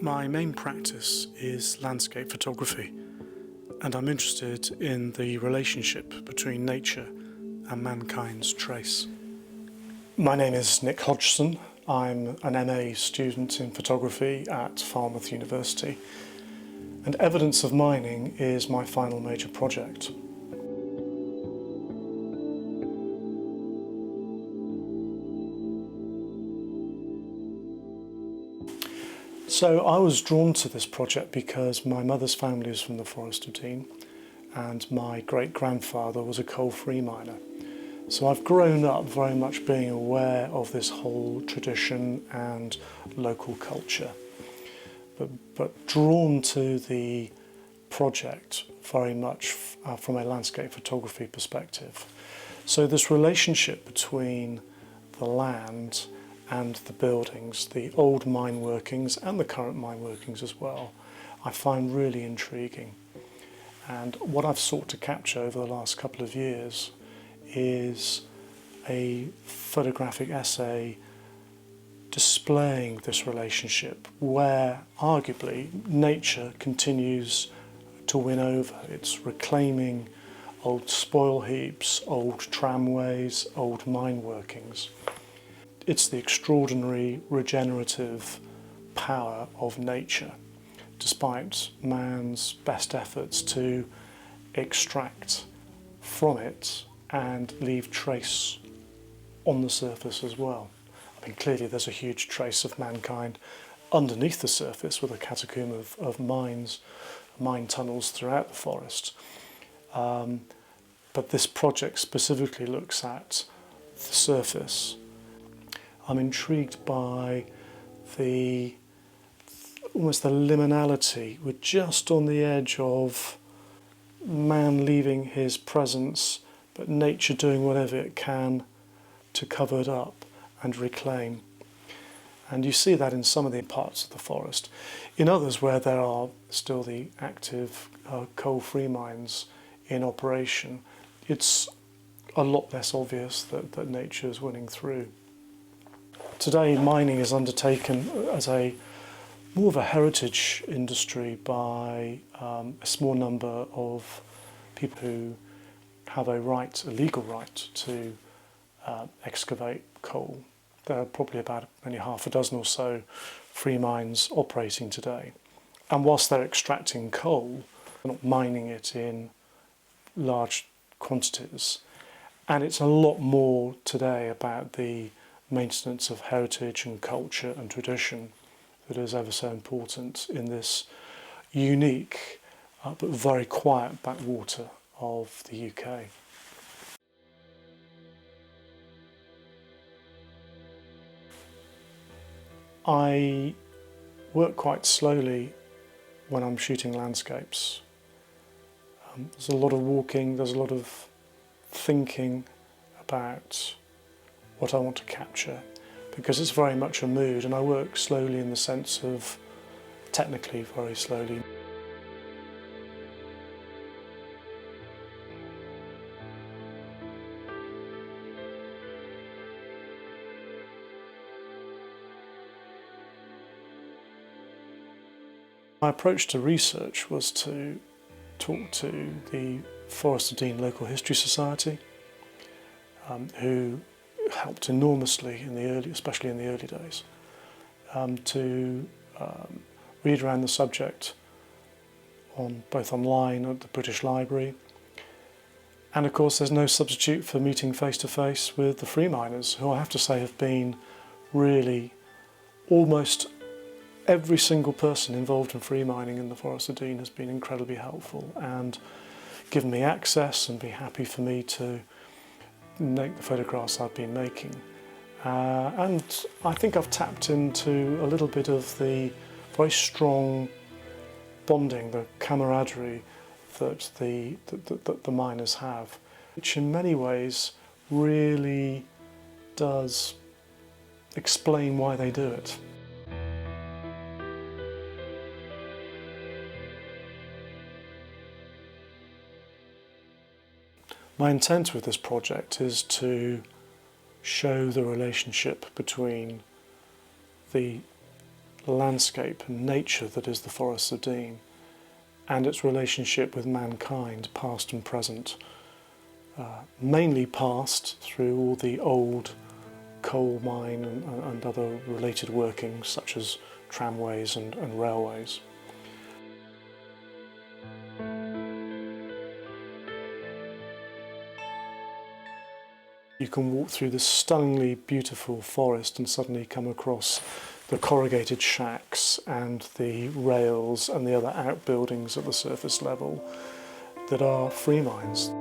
My main practice is landscape photography, and I'm interested in the relationship between nature and mankind's trace. My name is Nick Hodgson. I'm an MA student in photography at Falmouth University, and evidence of mining is my final major project. So I was drawn to this project because my mother's family is from the Forest of Dean and my great-grandfather was a coal-free miner. So I've grown up very much being aware of this whole tradition and local culture, but drawn to the project very much from a landscape photography perspective. So this relationship between the land and the buildings, the old mine workings and the current mine workings as well, I find really intriguing. And what I've sought to capture over the last couple of years is a photographic essay displaying this relationship where arguably nature continues to win over. It's reclaiming old spoil heaps, old tramways, old mine workings. It's the extraordinary regenerative power of nature, despite man's best efforts to extract from it and leave trace on the surface as well. I mean, clearly there's a huge trace of mankind underneath the surface with a catacomb of mines, mine tunnels throughout the forest. But this project specifically looks at the surface. I'm intrigued by almost the liminality. We're just on the edge of man leaving his presence, but nature doing whatever it can to cover it up and reclaim. And you see that in some of the parts of the forest. In others where there are still the active coal-free mines in operation, it's a lot less obvious that nature is winning through. Today, mining is undertaken as more of a heritage industry by a small number of people who have a legal right to excavate coal. There are probably about only half a dozen or so free mines operating today. And whilst they're extracting coal, they're not mining it in large quantities. And it's a lot more today about the maintenance of heritage and culture and tradition that is ever so important in this unique but very quiet backwater of the UK. I work quite slowly when I'm shooting landscapes. There's a lot of walking, there's a lot of thinking about what I want to capture, because it's very much a mood, and I work slowly in the sense of technically very slowly. My approach to research was to talk to the Forest of Dean Local History Society, who helped enormously especially in the early days, to read around the subject both online at the British Library, and of course there's no substitute for meeting face to face with the free miners, who I have to say have been really almost every single person involved in free mining in the Forest of Dean has been incredibly helpful and given me access and be happy for me to make the photographs I've been making. And I think I've tapped into a little bit of the very strong bonding, the camaraderie that the miners have, which in many ways really does explain why they do it. My intent with this project is to show the relationship between the landscape and nature that is the Forest of Dean, and its relationship with mankind, past and present. Mainly past through all the old coal mine and other related workings such as tramways and railways. You can walk through this stunningly beautiful forest and suddenly come across the corrugated shacks and the rails and the other outbuildings at the surface level that are free mines.